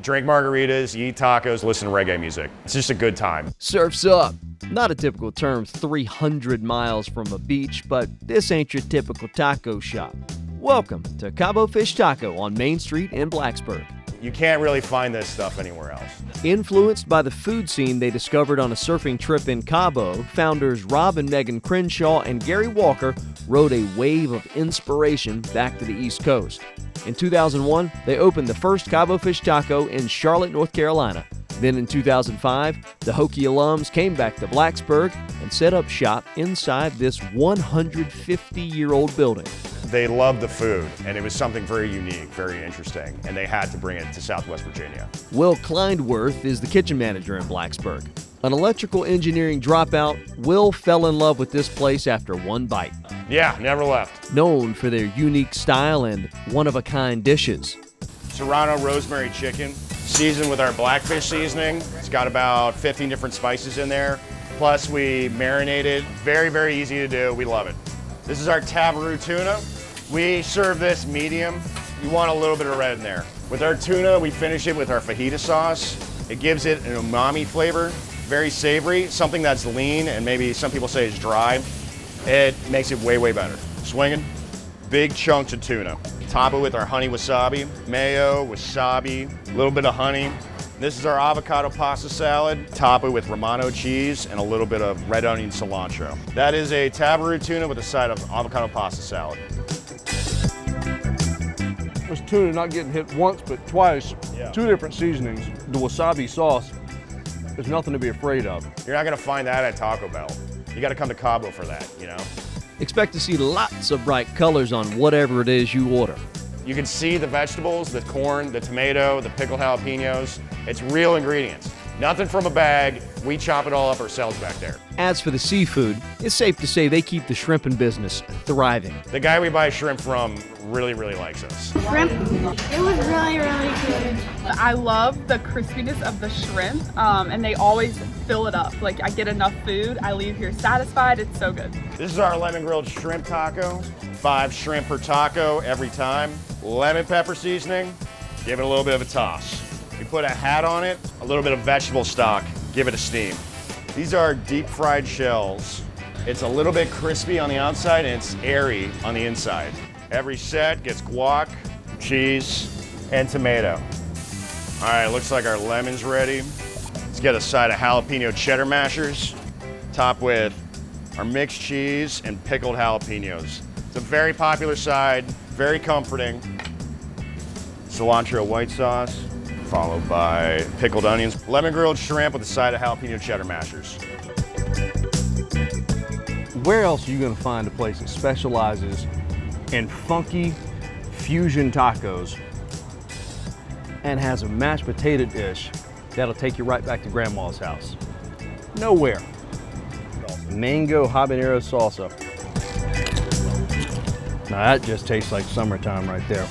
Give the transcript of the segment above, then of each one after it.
Drink margaritas, eat tacos, listen to reggae music. It's just a good time. Surf's up. Not a typical term 300 miles from a beach, but this ain't your typical taco shop. Welcome to Cabo Fish Taco on Main Street in Blacksburg. You can't really find this stuff anywhere else. Influenced by the food scene they discovered on a surfing trip in Cabo, founders Rob and Megan Crenshaw and Gary Walker rode a wave of inspiration back to the East Coast. In 2001, they opened the first Cabo Fish Taco in Charlotte, North Carolina. Then in 2005, the Hokie alums came back to Blacksburg and set up shop inside this 150-year-old building. They loved the food, and it was something very unique, very interesting, and they had to bring it to Southwest Virginia. Will Klindworth is the kitchen manager in Blacksburg. An electrical engineering dropout, Will fell in love with this place after one bite. Yeah, never left. Known for their unique style and one-of-a-kind dishes. Serrano rosemary chicken, seasoned with our blackfish seasoning. It's got about 15 different spices in there. Plus we marinate it. Very, very easy to do. We love it. This is our tabaroo tuna. We serve this medium. You want a little bit of red in there. With our tuna, we finish it with our fajita sauce. It gives it an umami flavor, very savory, something that's lean and maybe some people say is dry. It makes it way, way better. Swinging, big chunks of tuna. Top it with our honey wasabi, mayo, wasabi, a little bit of honey. This is our avocado pasta salad. Top it with Romano cheese and a little bit of red onion cilantro. That is a tabaroo tuna with a side of avocado pasta salad. This tuna not getting hit once, but twice. Yeah. 2 different seasonings. The wasabi sauce is nothing to be afraid of. You're not gonna find that at Taco Bell. You gotta come to Cabo for that, you know? Expect to see lots of bright colors on whatever it is you order. You can see the vegetables, the corn, the tomato, the pickled jalapenos. It's real ingredients. Nothing from a bag. We chop it all up ourselves back there. As for the seafood, it's safe to say they keep the shrimping business thriving. The guy we buy shrimp from really, really likes us. Shrimp, it was really, really good. I love the crispiness of the shrimp, and they always fill it up. Like, I get enough food, I leave here satisfied. It's so good. This is our lemon grilled shrimp taco. 5 shrimp per taco every time. Lemon pepper seasoning, give it a little bit of a toss. We put a hat on it, a little bit of vegetable stock, give it a steam. These are deep fried shells. It's a little bit crispy on the outside and it's airy on the inside. Every set gets guac, cheese, and tomato. All right, looks like our lemon's ready. Let's get a side of jalapeno cheddar mashers, top with our mixed cheese and pickled jalapenos. It's a very popular side, very comforting. Cilantro white sauce, followed by pickled onions. Lemon grilled shrimp with a side of jalapeno cheddar mashers. Where else are you going to find a place that specializes in funky fusion tacos and has a mashed potato dish that'll take you right back to grandma's house? Nowhere. Mango habanero salsa. Now that just tastes like summertime right there.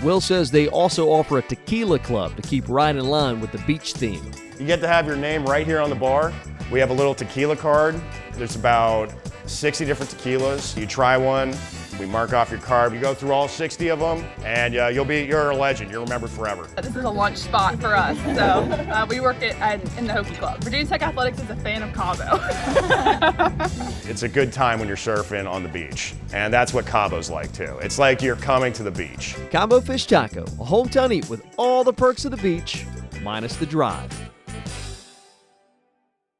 Will says they also offer a tequila club to keep right in line with the beach theme. You get to have your name right here on the bar. We have a little tequila card. There's about 60 different tequilas. You try one, we mark off your card. You go through all 60 of them, and you're a legend. You're remembered forever. This is a lunch spot for us, so we work in the Hokie Club. Virginia Tech Athletics is a fan of Cabo. It's a good time when you're surfing on the beach, and that's what Cabo's like too. It's like you're coming to the beach. Cabo Fish Taco, a hometown eat with all the perks of the beach, minus the drive.